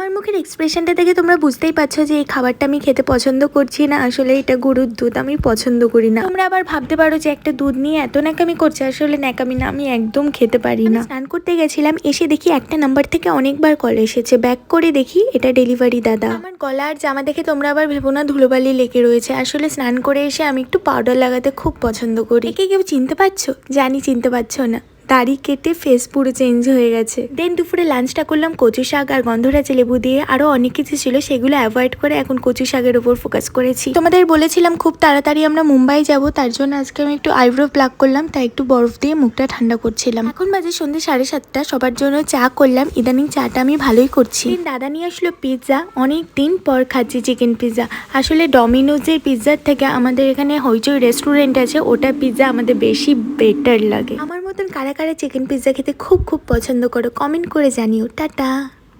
আমার মুখের এক্সপ্রেশনটা দেখে তোমরা বুঝতেই পারছো যে এই খাবারটা আমি খেতে পছন্দ করছি না। আসলে এটা গরুর দুধ, আমি পছন্দ করি না। তোমরা আবার ভাবতে পারো যে একটা দুধ নিয়ে এত ন্যাকামি করছে, আসলে ন্যাকামি না, আমি একদম খেতে পারি না। স্নান করতে গেছিলাম, এসে দেখি একটা নাম্বার থেকে অনেকবার কল এসেছে। ব্যাক করে দেখি এটা ডেলিভারি দাদা। আমার গলা আর জামা দেখে তোমরা আবার ভেবো না ধুলোবালি লেগে রয়েছে। আসলে স্নান করে এসে আমি একটু পাউডার লাগাতে খুব পছন্দ করি। একে কেউ চিনতে পারছো? জানি চিনতে পারছো না। দাড়ি কেটে ফেস পুরো চেঞ্জ হয়ে গেছে। দেন দুপুরে লাঞ্চটা করলাম কচু শাক আর গন্ধরাজ লেবু দিয়ে। আরো অনেক কিছু ছিল, সেগুলো অ্যাভয়েড করে এখন কচু শাকের উপর ফোকাস করেছি। তোমাদের বলেছিলাম খুব তাড়াতাড়ি আমরা মুম্বাই যাব, তার জন্য আজকে আমি একটু আইব্রো প্লাক করলাম, তাই একটু বরফ দিয়ে মুখটা ঠান্ডা করছিলাম। এখন বাজে সন্ধ্যে 7:30। সবার জন্য চা করলাম, ইদানিং চাটা আমি ভালোই করছি। দাদা নিয়ে আসলো পিৎজা, অনেক দিন পর খাচ্ছি চিকেন পিৎজা। আসলে ডমিনোজের পিৎজার থেকে আমাদের এখানে হইচই রেস্টুরেন্ট আছে, ওটা পিৎজা আমাদের বেশি বেটার লাগে। আমার মতন কারা কারা চিকেন পিৎজা খেতে খুব খুব পছন্দ করো কমেন্ট করে জানিও। টাটা।